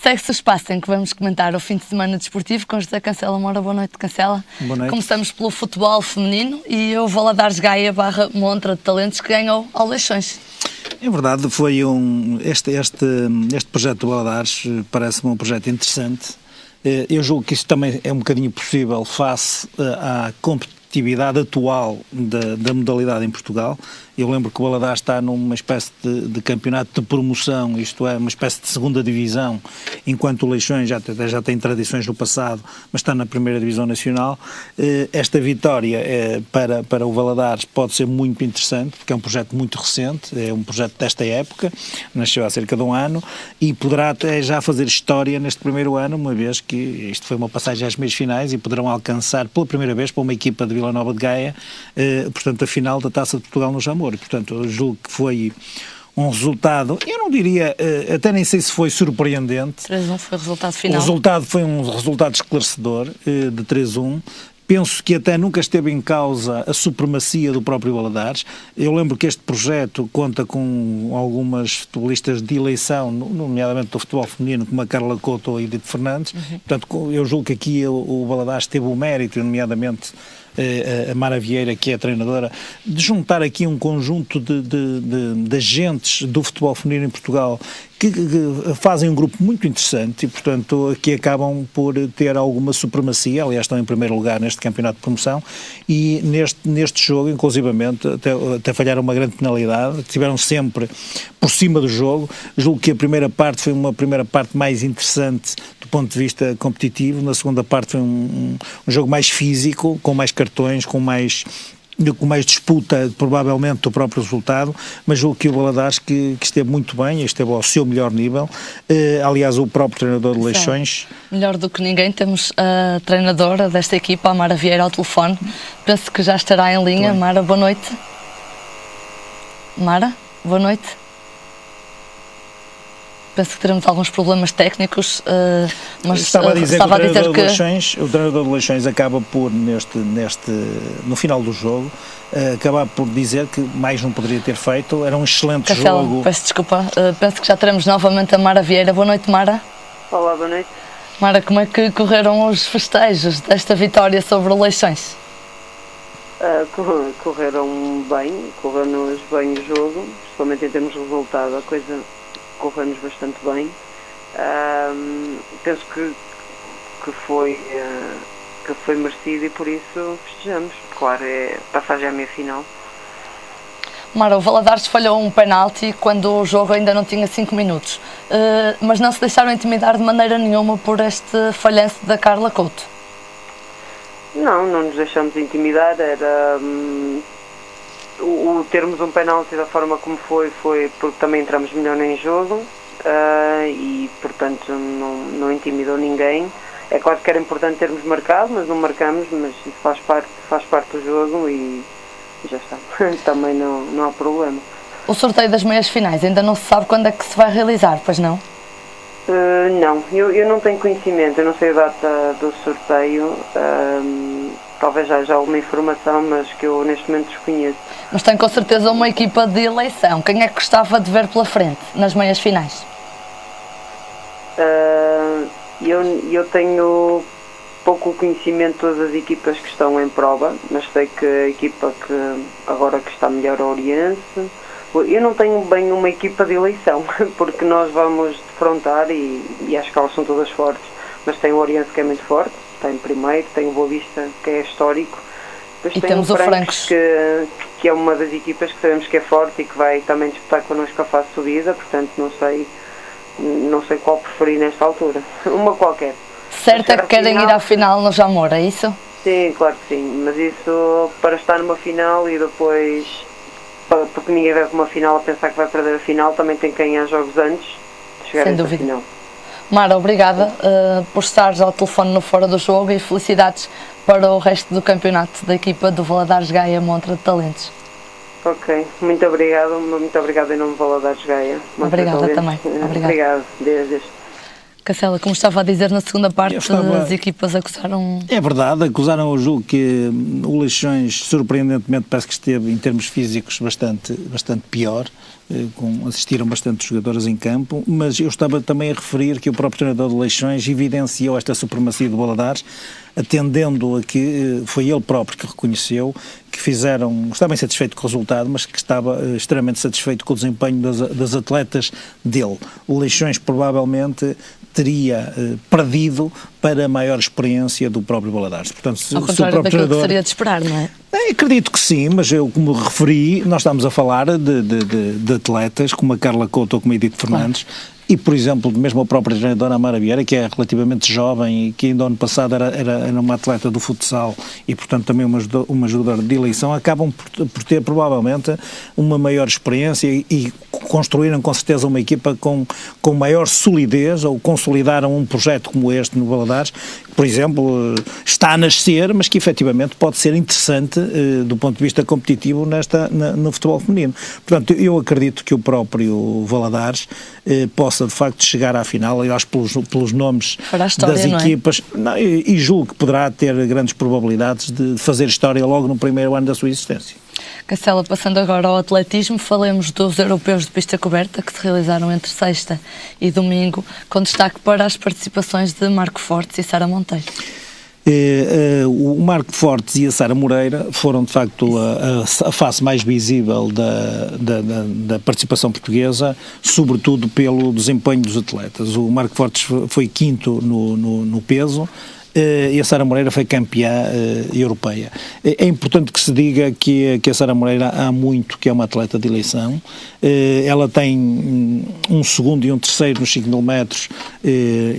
Segue-se o espaço em que vamos comentar o fim de semana desportivo com José Cancela Moura. Boa noite, Cancela. Boa noite. Começamos pelo futebol feminino e o Valadares Gaia / Montra de Talentos que ganhou ao Leixões. É verdade, foi este projeto do Valadares parece-me um projeto interessante. Eu julgo que isso também é um bocadinho possível face à competitividade atual da modalidade em Portugal. Eu lembro que o Valadares está numa espécie de campeonato de promoção, isto é, uma espécie de segunda divisão, enquanto o Leixões já tem tradições no passado, mas está na primeira divisão nacional. Esta vitória para o Valadares pode ser muito interessante, porque é um projeto muito recente, é um projeto desta época, nasceu há cerca de um ano, e poderá até já fazer história neste primeiro ano, uma vez que isto foi uma passagem às meias finais e poderão alcançar pela primeira vez para uma equipa de Vila Nova de Gaia, portanto, a final da Taça de Portugal no Jamor. E, portanto, eu julgo que foi um resultado, eu não diria, até nem sei se foi surpreendente. 3-1 foi o resultado final. O resultado foi um resultado esclarecedor, de 3-1. Penso que até nunca esteve em causa a supremacia do próprio Valadares. Eu lembro que este projeto conta com algumas futebolistas de eleição, nomeadamente do futebol feminino, como a Carla Couto ou a Edith Fernandes. Portanto, eu julgo que aqui o Valadares teve o mérito, nomeadamente a Mara Vieira, que é a treinadora, de juntar aqui um conjunto de agentes do futebol feminino em Portugal que fazem um grupo muito interessante e, portanto, que acabam por ter alguma supremacia. Aliás, estão em primeiro lugar neste campeonato de promoção e neste jogo, inclusivamente, até falharam uma grande penalidade, estiveram sempre por cima do jogo. Julgo que a primeira parte foi uma primeira parte mais interessante do ponto de vista competitivo, na segunda parte foi um jogo mais físico, com mais cartões, com mais disputa, provavelmente, do próprio resultado, mas julgo que o Valadares que esteve muito bem, esteve ao seu melhor nível. Aliás, o próprio treinador de Leixões... Melhor do que ninguém, temos a treinadora desta equipa, a Mara Vieira, ao telefone. Penso que já estará em linha. Mara, boa noite. Mara, boa noite. Penso que teremos alguns problemas técnicos, mas estava a dizer que o treinador de Leixões acaba por, no final do jogo, acabar por dizer que mais não poderia ter feito. Era um excelente jogo. Peço desculpa, penso que já teremos novamente a Mara Vieira. Boa noite, Mara. Olá, boa noite. Mara, como é que correram os festejos desta vitória sobre o Leixões? Correram bem, correu-nos bem o jogo, principalmente em termos de resultado, a coisa correu-nos bastante bem. Penso que foi merecido e por isso festejamos. Claro, é passagem à meia final. Mara, o Valadares falhou um penalti quando o jogo ainda não tinha 5 minutos, mas não se deixaram intimidar de maneira nenhuma por este falhanço da Carla Couto? Não nos deixamos intimidar. Era o termos um penalti da forma como foi porque também entramos melhor em jogo e, portanto, não intimidou ninguém. É claro que era importante termos marcado, mas não marcamos, mas isso faz parte do jogo e já está. Também não há problema. O sorteio das meias finais ainda não se sabe quando é que se vai realizar, pois não? Não, eu não tenho conhecimento, eu não sei a data do sorteio. Talvez já alguma informação, mas que eu neste momento desconheço. Mas tem com certeza uma equipa de eleição. Quem é que gostava de ver pela frente nas meias finais? Eu tenho pouco conhecimento de todas as equipas que estão em prova, mas sei que a equipa que agora que está melhor é o Oriense. Eu não tenho bem uma equipa de eleição, porque nós vamos defrontar e acho que elas são todas fortes, mas tem o Oriense que é muito forte, está em primeiro, tem o Boa Vista que é histórico, depois e tem temos o Francos que é uma das equipas que sabemos que é forte e que vai também disputar connosco a fase de subida, portanto não sei qual preferir nesta altura, uma qualquer. Certo é que querem ir à final no Jamor, é isso? Sim, claro que sim, mas isso para estar numa final e depois, porque ninguém vai para uma final a pensar que vai perder a final, também tem que ganhar jogos antes de chegar a essa final. Mara, obrigada por estares ao telefone no Fora do Jogo e felicidades para o resto do campeonato da equipa do Valadares Gaia Montra de Talentos. Ok, muito obrigado em nome do Valadares Gaia. Obrigada também. Obrigado, desde. Cancela, como estava a dizer, na segunda parte as equipas acusaram... É verdade, acusaram o jogo que o Leixões, surpreendentemente, parece que esteve em termos físicos bastante pior. assistiram bastantes jogadores em campo, mas eu estava também a referir que o próprio treinador de Leixões evidenciou esta supremacia do Valadares, atendendo a que foi ele próprio que reconheceu que estava insatisfeito com o resultado, mas que estava extremamente satisfeito com o desempenho das atletas dele. O Leixões provavelmente teria perdido para a maior experiência do próprio Valadares. Portanto, ao contrário daquilo que seria de esperar, não é? Acredito que sim, mas eu, como referi, nós estamos a falar de atletas como a Carla Couto ou como a Edith Fernandes, e, por exemplo, mesmo a própria treinadora Amara Vieira, que é relativamente jovem e que ainda ano passado era uma atleta do futsal e, portanto, também uma jogadora de eleição, acabam por ter, provavelmente, uma maior experiência e construíram, com certeza, uma equipa com maior solidez, ou consolidaram um projeto como este no Valadares, que, por exemplo, está a nascer, mas que, efetivamente, pode ser interessante do ponto de vista competitivo no futebol feminino. Portanto, eu acredito que o próprio Valadares possa de facto chegar à final, aliás pelos nomes das equipas, e julgo que poderá ter grandes probabilidades de fazer história logo no primeiro ano da sua existência. Cacela, passando agora ao atletismo, falemos dos europeus de pista coberta que se realizaram entre sexta e domingo, com destaque para as participações de Marco Fortes e Sara Monteiro. O Marco Fortes e a Sara Moreira foram de facto a face mais visível da participação portuguesa, sobretudo pelo desempenho dos atletas. O Marco Fortes foi quinto no peso e a Sara Moreira foi campeã europeia. É importante que se diga que a Sara Moreira há muito que é uma atleta de eleição. Ela tem um segundo e um terceiro nos 5.000 metros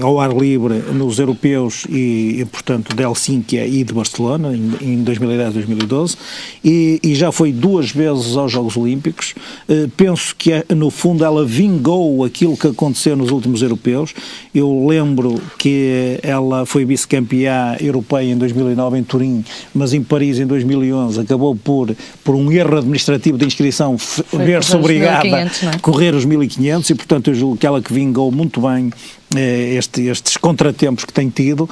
ao ar livre nos europeus e portanto, de Helsínquia e de Barcelona, em 2010 e 2012, e já foi 2 vezes aos Jogos Olímpicos. Penso que, no fundo, ela vingou aquilo que aconteceu nos últimos europeus. Eu lembro que ela foi vice-campeã europeia em 2009 em Turim, mas em Paris em 2011 acabou por um erro administrativo de inscrição ver-se obrigada a correr os 1.500 e, portanto, eu julgo que ela que vingou muito bem estes contratempos que tem tido.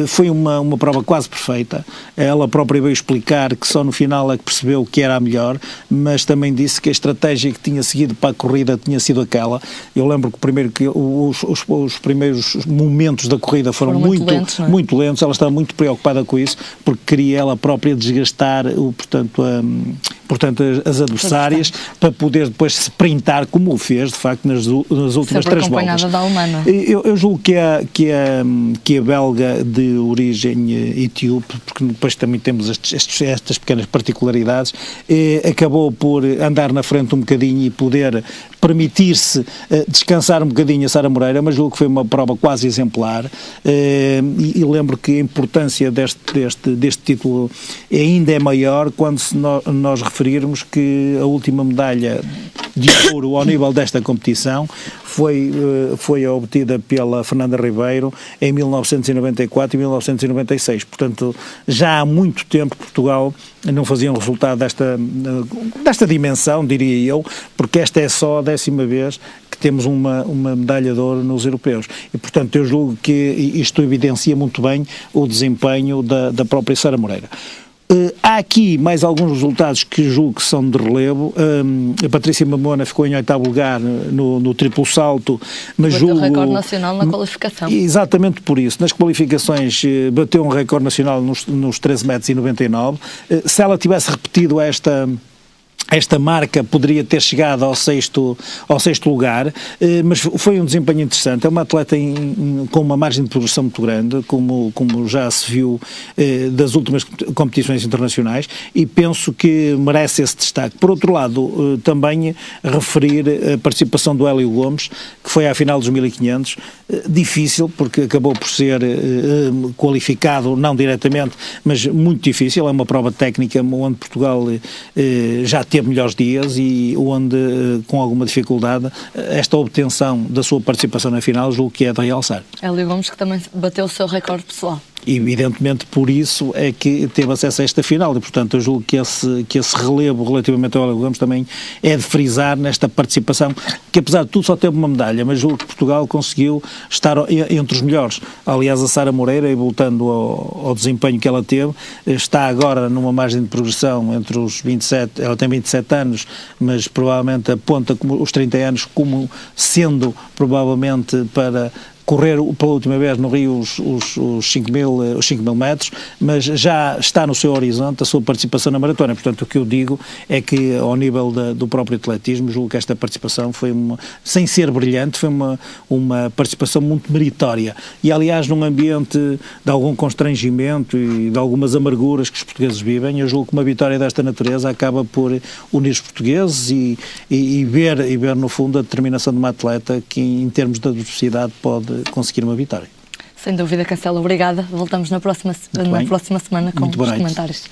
Foi uma prova quase perfeita. Ela própria veio explicar que só no final é que percebeu que era a melhor, mas também disse que a estratégia que tinha seguido para a corrida tinha sido aquela. Eu lembro que os primeiros momentos da corrida foram muito lentos. Ela estava muito preocupada com isso, porque queria ela própria desgastar portanto, as adversárias para poder depois se sprintar, como o fez, de facto, nas últimas 3 voltas. Da alemã. Eu julgo que a belga de origem etíope, porque depois também temos estas pequenas particularidades, acabou por andar na frente um bocadinho e poder permitir-se descansar um bocadinho a Sara Moreira, mas julgo que foi uma prova quase exemplar, e lembro que a importância deste título ainda é maior quando nós referirmos que a última medalha de ouro ao nível desta competição foi obtida pela Fernanda Ribeiro em 1994 e 1996. Portanto, já há muito tempo Portugal não fazia um resultado desta dimensão, diria eu, porque esta é só a 10ª vez que temos uma medalha de ouro nos europeus. E, portanto, eu julgo que isto evidencia muito bem o desempenho da própria Sara Moreira. Há aqui mais alguns resultados que julgo que são de relevo. A Patrícia Mamona ficou em 8º lugar no triplo salto, mas bateu o recorde nacional na qualificação. Exatamente por isso. Nas qualificações bateu um recorde nacional nos 13,99 m. Se ela tivesse repetido esta marca, poderia ter chegado ao sexto lugar, mas foi um desempenho interessante. É uma atleta com uma margem de progressão muito grande, como já se viu das últimas competições internacionais, e penso que merece esse destaque. Por outro lado, também referir a participação do Hélio Gomes, que foi à final dos 1.500, difícil, porque acabou por ser qualificado, não diretamente, mas muito difícil. É uma prova técnica onde Portugal já teve melhores dias e onde, com alguma dificuldade, esta obtenção da sua participação na final julgo que é de realçar. Hélio Gomes, que também bateu o seu recorde pessoal. E, evidentemente, por isso é que teve acesso a esta final e, portanto, eu julgo que esse relevo relativamente ao Hélio Gomes também é de frisar nesta participação, que apesar de tudo só teve uma medalha, mas julgo que Portugal conseguiu estar entre os melhores. Aliás, a Sara Moreira, e voltando ao desempenho que ela teve, está agora numa margem de progressão entre os 27, ela tem 27 anos, mas provavelmente aponta como os 30 anos como sendo provavelmente para correr pela última vez no Rio os 5 mil metros, mas já está no seu horizonte a sua participação na maratona. Portanto, o que eu digo é que, ao nível do próprio atletismo, julgo que esta participação foi sem ser brilhante, foi uma participação muito meritória. E, aliás, num ambiente de algum constrangimento e de algumas amarguras que os portugueses vivem, eu julgo que uma vitória desta natureza acaba por unir os portugueses e ver, no fundo, a determinação de uma atleta que, em termos de adversidade, pode conseguir uma vitória. Sem dúvida, Cancelo, obrigada. Voltamos na próxima semana com os comentários.